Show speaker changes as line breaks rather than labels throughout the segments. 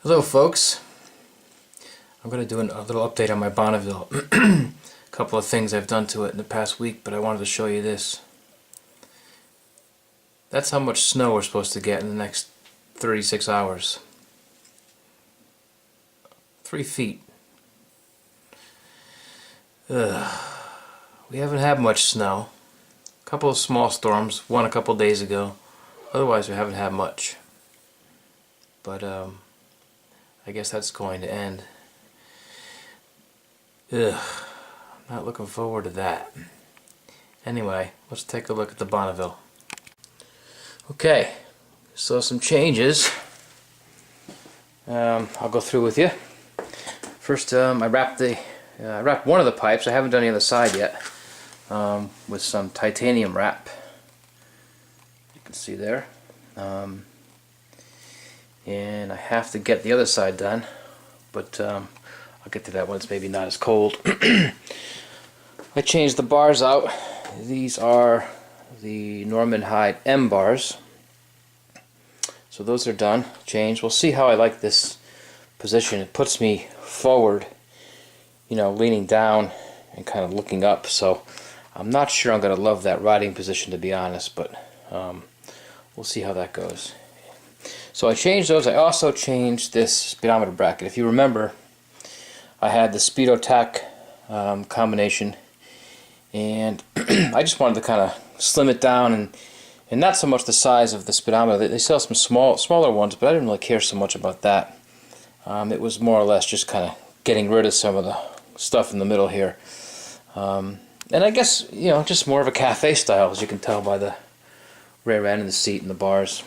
Hello folks, I'm going to do a little update on my Bonneville. A couple of things I've done to it in the past week, but I wanted to show you this. That's how much snow we're supposed to get in the next 36 hours. 3 feet. Ugh. We haven't had much snow. A couple of small storms, one a couple of days ago. Otherwise we haven't had much. But I guess that's going to end. Ugh, I'm not looking forward to that. Anyway, let's take a look at the Bonneville. Okay, so some changes. I'll go through with you. First, I wrapped one of the pipes. I haven't done the other side yet. With some titanium wrap. You can see there. And I have to get the other side done, but I'll get to that when it's maybe not as cold. I changed the bars out. These are the Norman Hyde M bars. So those are done, changed. We'll see how I like this position. It puts me forward, you know, leaning down and kind of looking up. So I'm not sure I'm going to love that riding position, to be honest, but we'll see how that goes. So I changed those. I also changed this speedometer bracket. If you remember, I had the Speedo Tack combination, and I just wanted to kind of slim it down and not so much the size of the speedometer. They sell some smaller ones, but I didn't really care so much about that. It was more or less just kind of getting rid of some of the stuff in the middle here. And I guess, you know, just more of a cafe style, as you can tell by the rear end of the seat and the bars.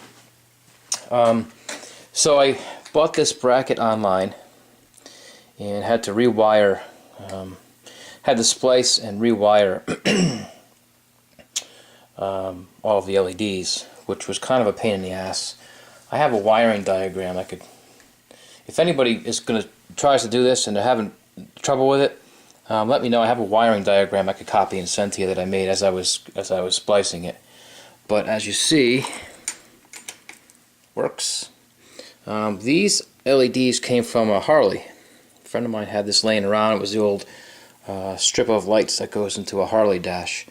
So I bought this bracket online and had to rewire, had to splice and rewire all of the LEDs, which was kind of a pain in the ass. I have a wiring diagram. If anybody tries to do this and they're having trouble with it, let me know. I have a wiring diagram I could copy and send to you that I made as I was splicing it. But as you see, works. These LEDs came from a Harley. A friend of mine had this laying around. It was the old strip of lights that goes into a Harley dash.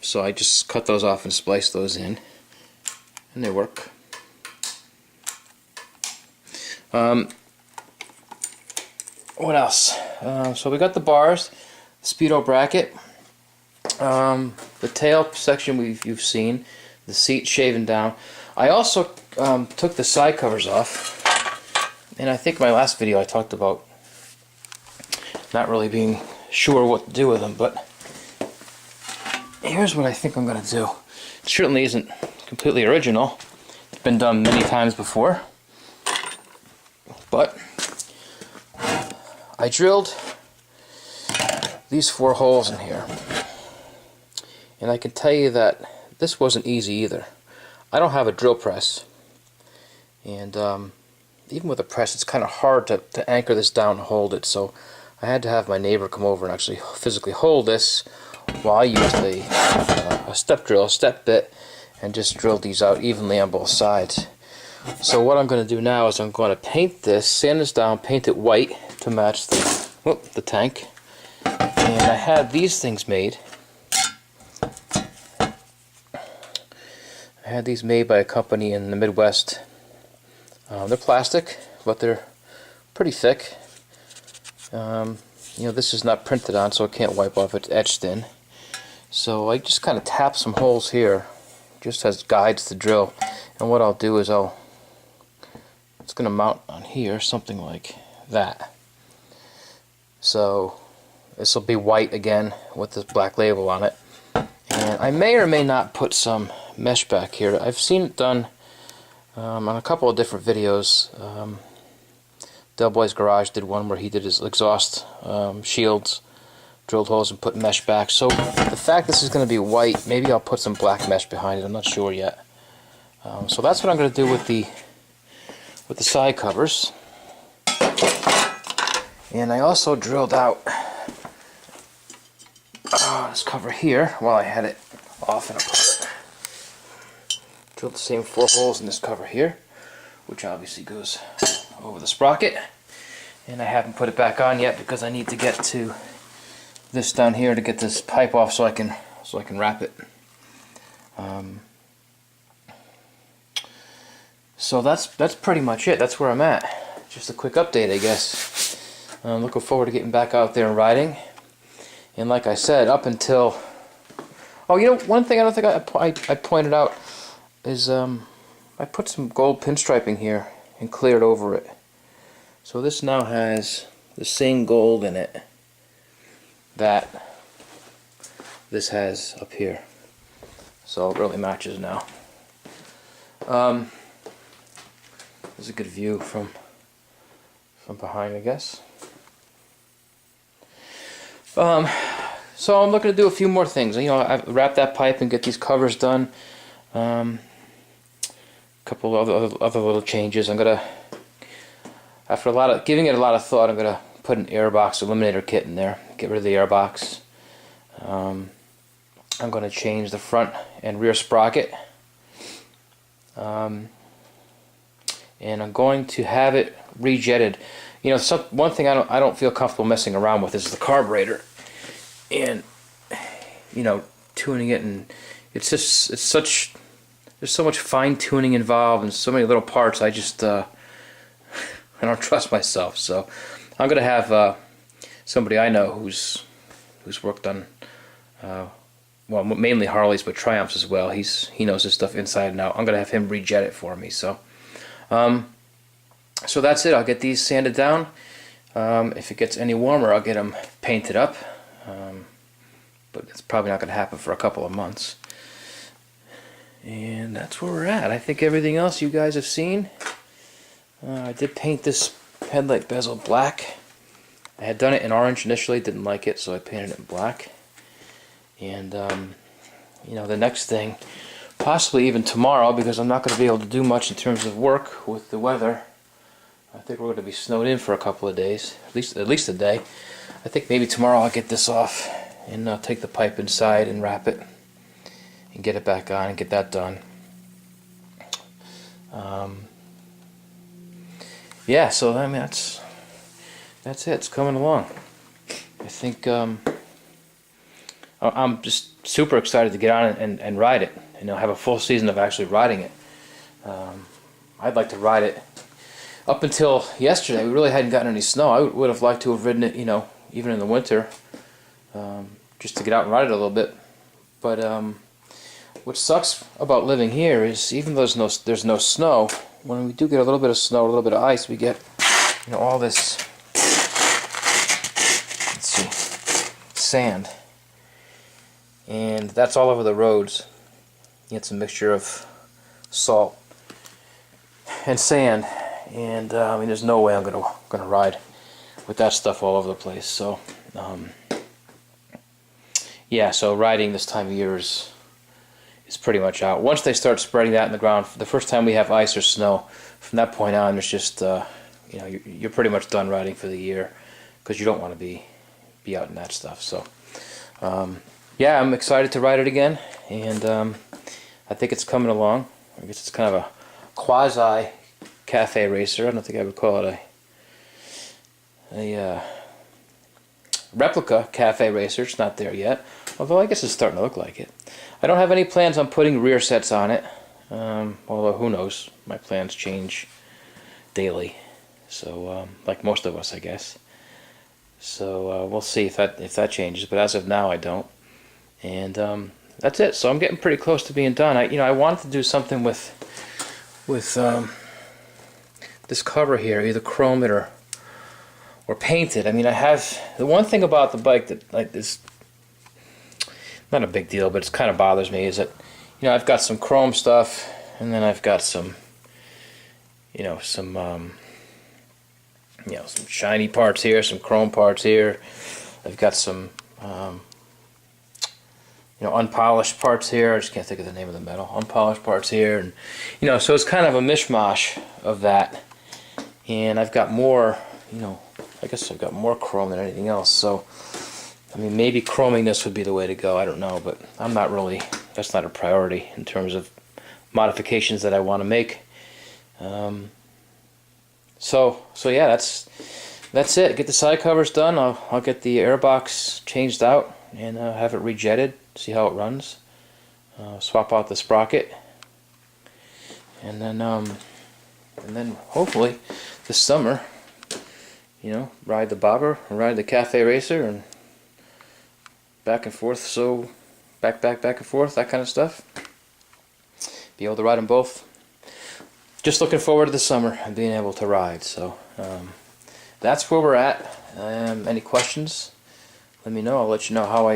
So I just cut those off and spliced those in, and they work. What else? So we got the bars, Speedo bracket, the tail section you've seen, the seat shaven down. I also took the side covers off, and I think in my last video I talked about not really being sure what to do with them, but here's what I think I'm going to do. It certainly isn't completely original. It's been done many times before, but I drilled these 4 holes in here, and I can tell you that this wasn't easy either. I don't have a drill press, and even with a press it's kind of hard to anchor this down and hold it, so I had to have my neighbor come over and actually physically hold this while I used a step drill, step bit, and just drilled these out evenly on both sides. So what I'm going to do now is I'm going to paint this, sand this down, paint it white to match the tank. And I had these things made. I had these made by a company in the Midwest. They're plastic, but they're pretty thick. You know, this is not printed on, so it can't wipe off. It's etched in. So I just kind of tap some holes here, just as guides to drill. And what I'll do is it's going to mount on here, something like that. So this will be white again with this black label on it. And I may or may not put some mesh back here. I've seen it done on a couple of different videos. Del Boy's Garage did one where he did his exhaust shields, drilled holes and put mesh back. So the fact this is going to be white, maybe I'll put some black mesh behind it. I'm not sure yet. So that's what I'm going to do with the side covers. And I also drilled out this cover here while I had it off and apart. Drilled the same 4 holes in this cover here which obviously goes over the sprocket. And I haven't put it back on yet because I need to get to this down here to get this pipe off so I can wrap it. So that's pretty much it. That's where I'm at. Just a quick update, I guess. I'm looking forward to getting back out there and riding. And like I said, up until... Oh, you know, one thing I don't think I pointed out is I put some gold pinstriping here and cleared over it. So this now has the same gold in it that this has up here. So it really matches now. There's a good view from behind, I guess. So I'm looking to do a few more things. You know, I wrap that pipe and get these covers done. A couple of other little changes. I'm gonna, after giving it a lot of thought, I'm gonna put an airbox eliminator kit in there. Get rid of the airbox. I'm gonna change the front and rear sprocket. And I'm going to have it rejetted. You know, one thing I don't feel comfortable messing around with is the carburetor, and you know, tuning it, and there's so much fine tuning involved and so many little parts. I just I don't trust myself. So I'm gonna have somebody I know who's worked on well, mainly Harleys, but Triumphs as well. He knows his stuff inside and out. I'm gonna have him rejet it for me. So so that's it. I'll get these sanded down. If it gets any warmer, I'll get them painted up. But it's probably not going to happen for a couple of months. And that's where we're at. I think everything else you guys have seen. I did paint this headlight bezel black. I had done it in orange initially, didn't like it, so I painted it in black. And you know, the next thing, possibly even tomorrow, because I'm not going to be able to do much in terms of work with the weather. I think we're going to be snowed in for a couple of days, at least a day. I think maybe tomorrow I'll get this off and take the pipe inside and wrap it and get it back on and get that done. Yeah, so I mean that's it. It's coming along. I think I'm just super excited to get on it and ride it. You know, have a full season of actually riding it. I'd like to ride it. Up until yesterday, we really hadn't gotten any snow. I would have liked to have ridden it, you know, even in the winter, just to get out and ride it a little bit. But what sucks about living here is, even though there's no snow, when we do get a little bit of snow, a little bit of ice, we get, you know, all this, let's see, sand, and that's all over the roads. It's a mixture of salt and sand. And I mean, there's no way I'm gonna ride with that stuff all over the place. So yeah, so riding this time of year is pretty much out. Once they start spreading that in the ground, the first time we have ice or snow, from that point on, there's just you know, you're pretty much done riding for the year, because you don't want to be out in that stuff. So yeah, I'm excited to ride it again, and I think it's coming along. I guess it's kind of a quasi cafe racer. I don't think I would call it a replica cafe racer. It's not there yet, although I guess it's starting to look like it. I don't have any plans on putting rear sets on it, although who knows, my plans change daily, so like most of us, I guess. So we'll see if that changes, but as of now I don't. And that's it. So I'm getting pretty close to being done. I wanted to do something with this cover here, either chrome it or paint it. I mean, I have the one thing about the bike that, like, is not a big deal, but it kind of bothers me, is that, you know, I've got some chrome stuff, and then I've got some, you know, some shiny parts here, some chrome parts here. I've got some you know, unpolished parts here. I just can't think of the name of the metal. Unpolished parts here, and you know, so it's kind of a mishmash of that. And I've got more, you know, I guess I've got more chrome than anything else. So, I mean, maybe chroming this would be the way to go. I don't know, but I'm not really, that's not a priority in terms of modifications that I want to make. So yeah, that's it. Get the side covers done. I'll get the air box changed out and have it rejetted. See how it runs. Swap out the sprocket, and then hopefully this summer, you know, ride the bobber, ride the cafe racer, and back and forth. So back and forth, that kind of stuff. Be able to ride them both. Just looking forward to the summer and being able to ride. So that's where we're at. Any questions? Let me know. I'll let you know how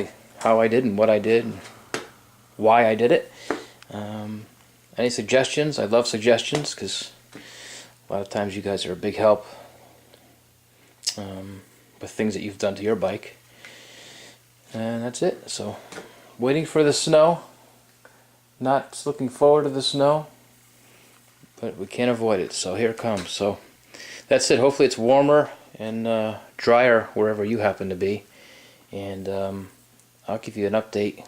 I did and what I did and why I did it. Any suggestions? I love suggestions because a lot of times you guys are a big help with things that you've done to your bike. And that's it. So waiting for the snow. Not looking forward to the snow, but we can't avoid it. So here it comes. So that's it. Hopefully it's warmer and drier wherever you happen to be. And I'll give you an update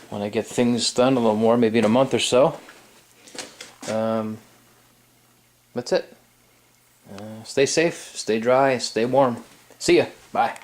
when I get things done a little more, maybe in a month or so. That's it. Stay safe, stay dry, stay warm. See ya. Bye.